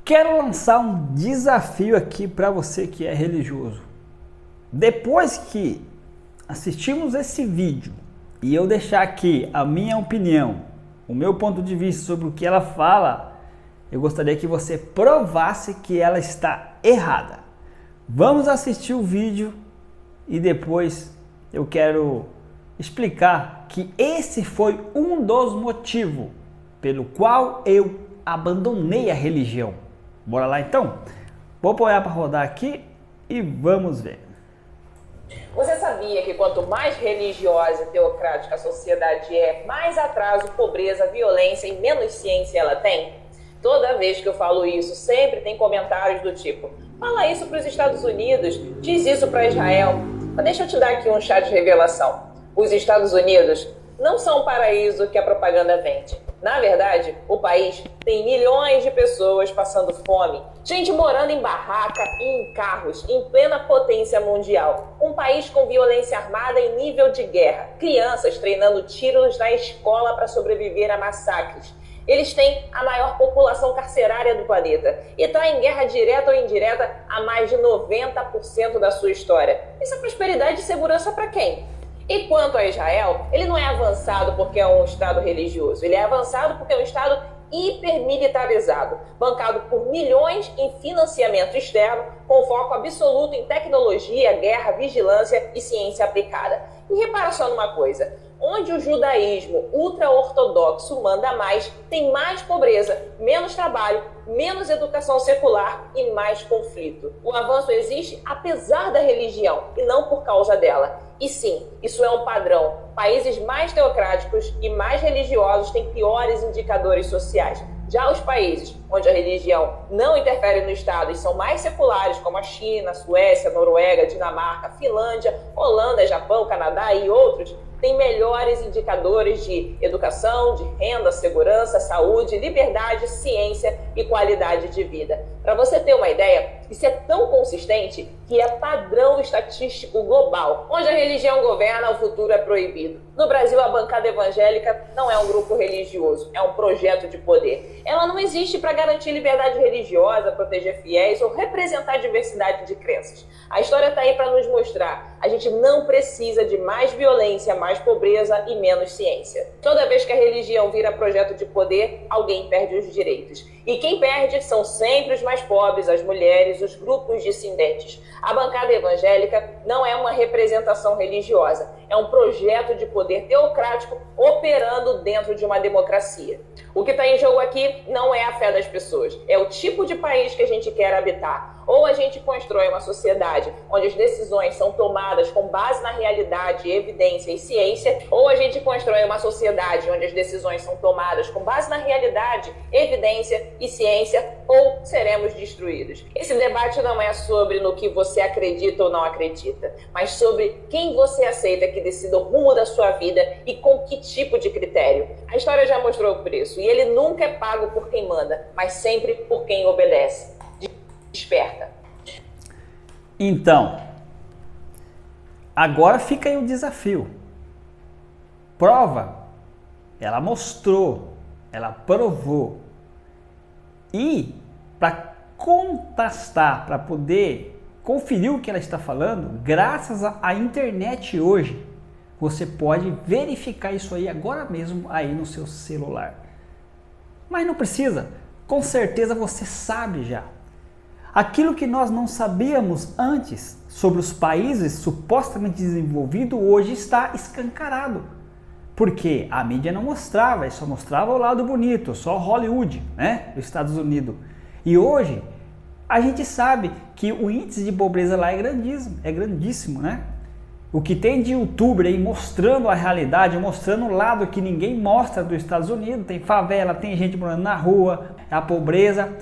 Quero lançar um desafio aqui para você que é religioso. Depois que assistimos esse vídeo e eu deixar aqui a minha opinião, o meu ponto de vista sobre o que ela fala, eu gostaria que você provasse que ela está errada. Vamos assistir o vídeo e depois eu quero explicar que esse foi um dos motivos pelo qual eu abandonei a religião. Bora lá então? Vou pôr para rodar aqui e vamos ver. Você sabia que quanto mais religiosa e teocrática a sociedade é, mais atraso, pobreza, violência e menos ciência ela tem? Toda vez que eu falo isso, sempre tem comentários do tipo: fala isso para os Estados Unidos, diz isso para Israel. Mas deixa eu te dar aqui um chá de revelação. Os Estados Unidos não são o paraíso que a propaganda vende. Na verdade, o país tem milhões de pessoas passando fome, gente morando em barraca e em carros, em plena potência mundial. Um país com violência armada em nível de guerra, crianças treinando tiros na escola para sobreviver a massacres. Eles têm a maior população carcerária do planeta e está em guerra direta ou indireta há mais de 90% da sua história. Isso é prosperidade e segurança para quem? E quanto a Israel, ele não é avançado porque é um Estado religioso, ele é avançado porque é um Estado hipermilitarizado, bancado por milhões em financiamento externo, com foco absoluto em tecnologia, guerra, vigilância e ciência aplicada. E repara só numa coisa: onde o judaísmo ultra-ortodoxo manda mais, tem mais pobreza, menos trabalho, menos educação secular e mais conflito. O avanço existe apesar da religião e não por causa dela. E sim, isso é um padrão. Países mais teocráticos e mais religiosos têm piores indicadores sociais. Já os países onde a religião não interfere no Estado e são mais seculares, como a China, Suécia, Noruega, Dinamarca, Finlândia, Holanda, Japão, Canadá e outros, têm melhores indicadores de educação, de renda, segurança, saúde, liberdade, ciência e qualidade de vida. Para você ter uma ideia, isso é tão consistente que é padrão estatístico global. Onde a religião governa, o futuro é proibido. No Brasil, a bancada evangélica não é um grupo religioso, é um projeto de poder. Ela não existe para garantir liberdade religiosa, proteger fiéis ou representar diversidade de crenças. A história está aí para nos mostrar: a gente não precisa de mais violência, mais pobreza e menos ciência. Toda vez que a religião vira projeto de poder, alguém perde os direitos. E quem perde são sempre os mais pobres, as mulheres, os grupos dissidentes. A bancada evangélica não é uma representação religiosa, é um projeto de poder teocrático operando dentro de uma democracia. O que está em jogo aqui não é a fé das pessoas, é o tipo de país que a gente quer habitar. Ou a gente constrói uma sociedade onde as decisões são tomadas com base na realidade, evidência e ciência, ou a gente constrói uma sociedade onde as decisões são tomadas com base na realidade, evidência e ciência, ou seremos destruídos. Esse debate não é sobre no que você acredita ou não acredita, mas sobre quem você aceita que decida o rumo da sua vida e com que tipo de critério. A história já mostrou o preço, e ele nunca é pago por quem manda, mas sempre por quem obedece. Desperta. Então, agora fica aí o desafio. Prova. Ela mostrou, ela provou. E para contrastar, para poder conferir o que ela está falando, graças à internet hoje, você pode verificar isso aí agora mesmo aí no seu celular. Mas não precisa, com certeza você sabe já. Aquilo que nós não sabíamos antes sobre os países supostamente desenvolvidos hoje está escancarado. Porque a mídia não mostrava, só mostrava o lado bonito, só Hollywood, né, dos Estados Unidos. E hoje a gente sabe que o índice de pobreza lá é grandíssimo, né? O que tem de youtuber aí mostrando a realidade, mostrando o lado que ninguém mostra dos Estados Unidos, tem favela, tem gente morando na rua, a pobreza,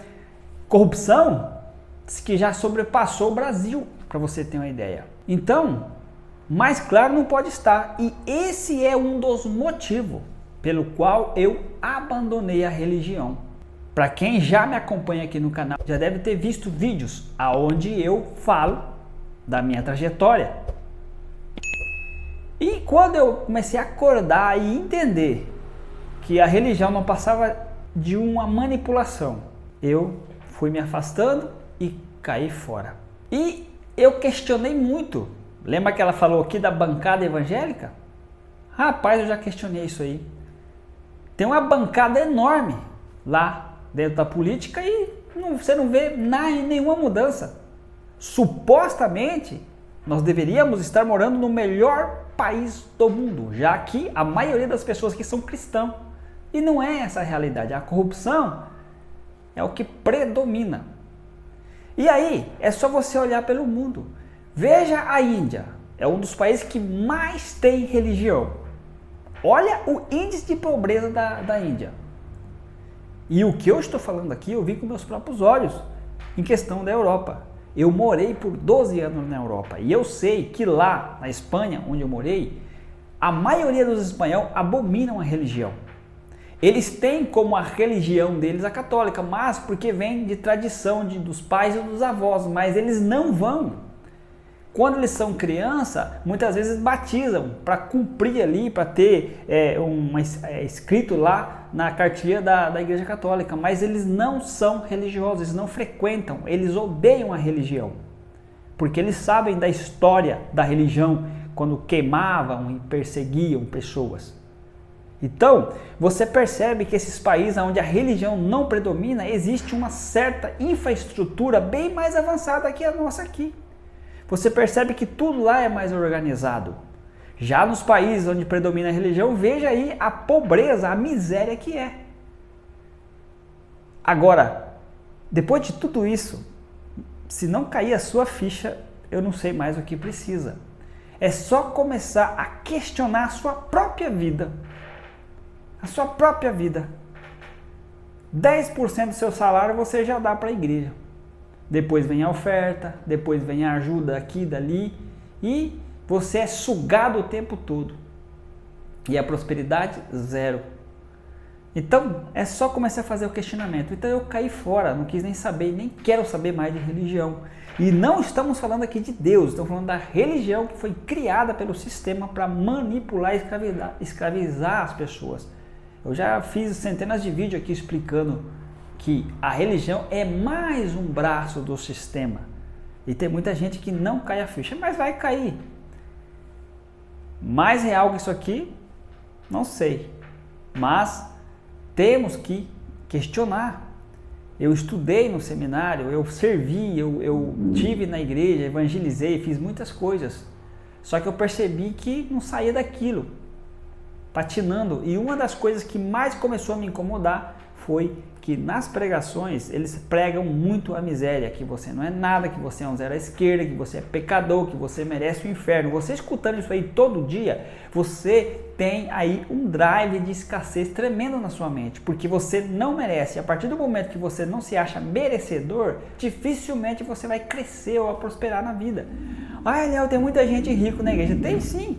corrupção, que já sobrepassou o Brasil, para você ter uma ideia. Então, mais claro não pode estar. E esse é um dos motivos pelo qual eu abandonei a religião. Para quem já me acompanha aqui no canal, já deve ter visto vídeos aonde eu falo da minha trajetória. E quando eu comecei a acordar e entender que a religião não passava de uma manipulação, eu fui me afastando e caí fora. E eu questionei muito. Lembra que ela falou aqui da bancada evangélica? Rapaz, eu já questionei isso aí. Tem uma bancada enorme lá dentro da política e você não vê nenhuma mudança. Supostamente, nós deveríamos estar morando no melhor país do mundo, já que a maioria das pessoas aqui são cristãos. E não é essa a realidade. A corrupção é o que predomina. E aí, é só você olhar pelo mundo. Veja a Índia. É um dos países que mais tem religião. Olha o índice de pobreza da Índia. E o que eu estou falando aqui, eu vi com meus próprios olhos, em questão da Europa. Eu morei por 12 anos na Europa e eu sei que lá na Espanha, onde eu morei, a maioria dos espanhóis abominam a religião. Eles têm como a religião deles a católica, mas porque vem de tradição dos pais e dos avós, mas eles não vão. Quando eles são criança, muitas vezes batizam para cumprir ali, para ter escrito lá na cartilha da Igreja Católica, mas eles não são religiosos, eles não frequentam, eles odeiam a religião, porque eles sabem da história da religião, quando queimavam e perseguiam pessoas. Então, você percebe que esses países onde a religião não predomina, existe uma certa infraestrutura bem mais avançada que a nossa aqui. Você percebe que tudo lá é mais organizado. Já nos países onde predomina a religião, veja aí a pobreza, a miséria que é. Agora, depois de tudo isso, se não cair a sua ficha, eu não sei mais o que precisa. É só começar a questionar a sua própria vida. A sua própria vida. 10% do seu salário você já dá para a igreja. Depois vem a oferta, depois vem a ajuda aqui, dali, e você é sugado o tempo todo. E a prosperidade, zero. Então, é só começar a fazer o questionamento. Então eu caí fora, não quis nem saber, nem quero saber mais de religião. E não estamos falando aqui de Deus, estamos falando da religião que foi criada pelo sistema para manipular e escravizar as pessoas. Eu já fiz centenas de vídeos aqui explicando que a religião é mais um braço do sistema. E tem muita gente que não cai a ficha, mas vai cair. Mais real que isso aqui? Não sei. Mas temos que questionar. Eu estudei no seminário, eu servi, eu tive na igreja, evangelizei, fiz muitas coisas. Só que eu percebi que não saía daquilo, patinando. E uma das coisas que mais começou a me incomodar foi que nas pregações eles pregam muito a miséria, que você não é nada, que você é um zero à esquerda, que você é pecador, que você merece o inferno. Você escutando isso aí todo dia, você tem aí um drive de escassez tremendo na sua mente, porque você não merece. A partir do momento que você não se acha merecedor, dificilmente você vai crescer ou prosperar na vida. Ah, Léo, tem muita gente rica na igreja. Tem sim,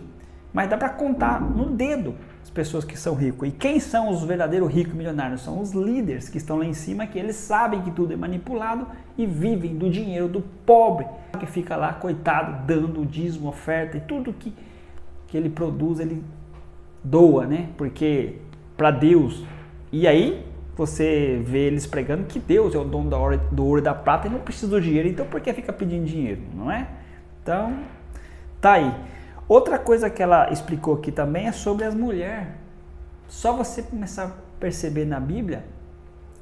mas dá para contar no dedo as pessoas que são ricos. E quem são os verdadeiros ricos milionários? São os líderes que estão lá em cima, que eles sabem que tudo é manipulado e vivem do dinheiro do pobre, que fica lá, coitado, dando o dízimo, oferta e tudo que ele produz, ele doa, né? Porque para Deus. E aí você vê eles pregando que Deus é o dono do ouro e da prata e não precisa do dinheiro. Então por que fica pedindo dinheiro, não é? Então, tá aí. Outra coisa que ela explicou aqui também é sobre as mulheres. Só você começar a perceber na Bíblia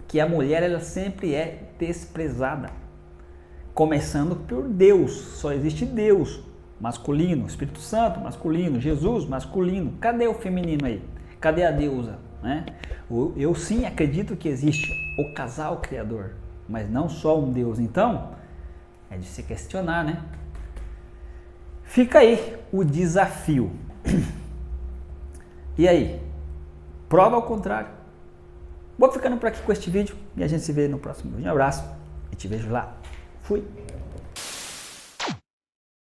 que a mulher ela sempre é desprezada. Começando por Deus. Só existe Deus masculino, Espírito Santo masculino, Jesus masculino. Cadê o feminino aí? Cadê a deusa? Né? Eu sim acredito que existe o casal criador, mas não só um Deus. Então, é de se questionar, né? Fica aí o desafio. E aí? Prova ao contrário. Vou ficando por aqui com este vídeo e a gente se vê no próximo vídeo. Um abraço e te vejo lá. Fui!